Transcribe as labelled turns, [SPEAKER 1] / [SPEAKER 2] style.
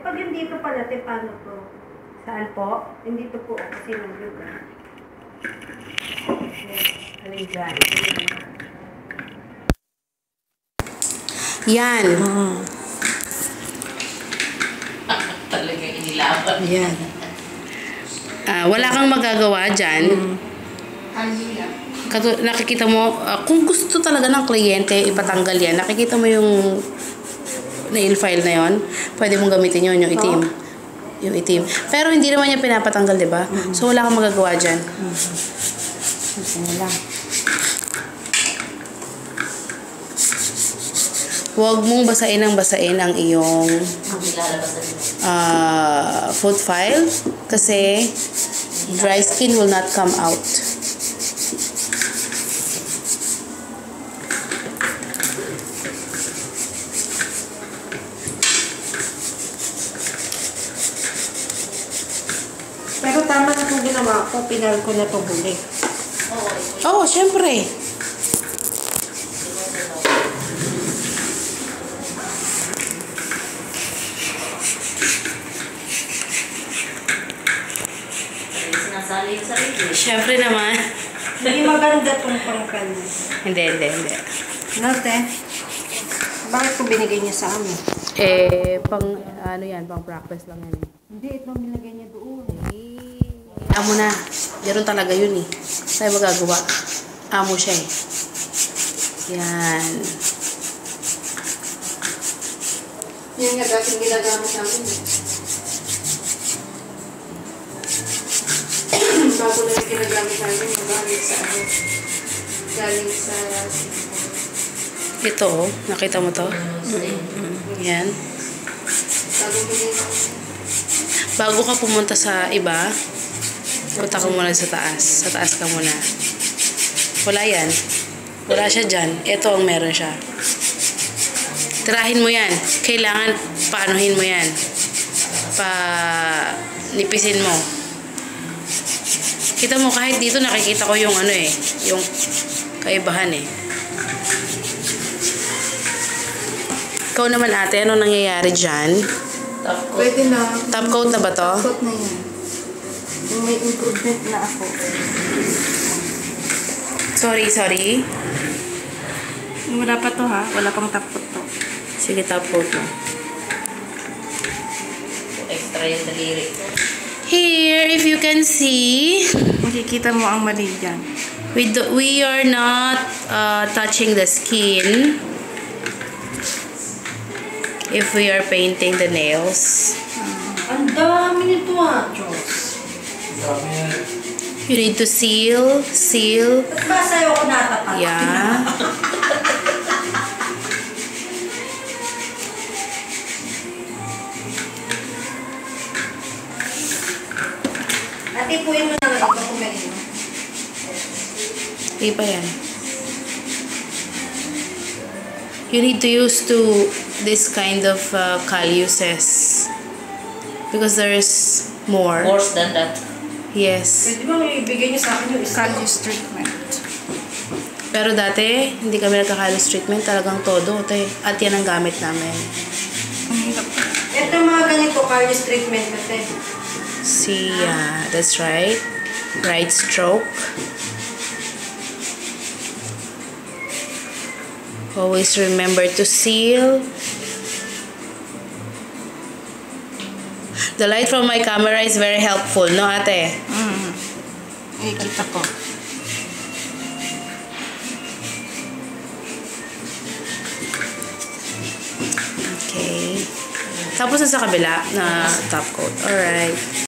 [SPEAKER 1] pag hindi ito pala, paano to?
[SPEAKER 2] Saan po?
[SPEAKER 1] Hindi ito po kasi nag-yoga.
[SPEAKER 2] Alin dyan? Yan.
[SPEAKER 3] Talaga inilaban.
[SPEAKER 2] Yan. Wala kang magagawa dyan. Nakikita mo, kung gusto talaga ng kliyente ipatanggal yan, nakikita mo yung nail file na yon, pwede mong gamitin yun, yung itim. Yung itim. Pero hindi naman niya pinapatanggal, di ba? So, wala kang magagawa dyan. Huwag mong basain ang iyong food file kasi dry skin will not come out.
[SPEAKER 1] Pero tama na itong ginawa ko, pinal ko na itong huli.
[SPEAKER 2] Oo, syempre.
[SPEAKER 3] Sinasali yung sarili.
[SPEAKER 2] Syempre naman.
[SPEAKER 1] Hindi maganda itong pangkal.
[SPEAKER 2] Hindi.
[SPEAKER 1] Nate, bakit ko binigay niya sa amin?
[SPEAKER 2] Pang practice lang yan eh.
[SPEAKER 1] Hindi, itong nilagay niya doon.
[SPEAKER 2] Amo na. Meron talaga yun eh. Tayo magagawa. Amo siya eh. Yan.
[SPEAKER 1] Yan nga dating ginagamit namin eh. Bago na yung ginagamit namin, galing sa ano. Galing sa...
[SPEAKER 2] Ito oh. Nakita mo to? Yan. Bago ka pumunta sa iba, punta ka muna sa taas. Sa taas ka muna. Wala yan. Wala siya dyan. Ito ang meron siya. Tirahin mo yan. Kailangan paanuhin mo yan. Nipisin mo. Kita mo kahit dito nakikita ko yung yung kaibahan eh. Ikaw naman ate, ano nangyayari dyan?
[SPEAKER 1] Pwede na.
[SPEAKER 2] Top coat na ba to?
[SPEAKER 1] Top coat na yan. May improvement na ako.
[SPEAKER 2] Sorry.
[SPEAKER 1] Wala pa to ha. Wala pang top coat to.
[SPEAKER 2] Sige, top coat mo.
[SPEAKER 3] Extra yung daliri.
[SPEAKER 2] Here, if you can see,
[SPEAKER 1] Makikita mo ang mali dyan.
[SPEAKER 2] we are not touching the skin if we are painting the nails.
[SPEAKER 1] Ang dami nito Diyos.
[SPEAKER 2] You need to seal.
[SPEAKER 1] Ba't ba sa'yo ko natapat?
[SPEAKER 2] Yeah.
[SPEAKER 1] Atipuin mo na nga ito kung meron mo.
[SPEAKER 2] Hindi pa yan. You need to use this kind of calyuses because there's more.
[SPEAKER 3] Worse than that.
[SPEAKER 2] Yes.
[SPEAKER 1] Pwede bang ibigay niyo sa akin yung Callus treatment?
[SPEAKER 2] Pero dati, hindi kami nagka-callus treatment. Talagang todo. At yan ang gamit namin.
[SPEAKER 1] Ito mga ganito, Callus treatment natin.
[SPEAKER 2] See, that's right. Right stroke. Always remember to seal. The light from my camera is very helpful, no ate?
[SPEAKER 1] Kita ko.
[SPEAKER 2] Okay. Tapos na sa kabila na top coat. Alright.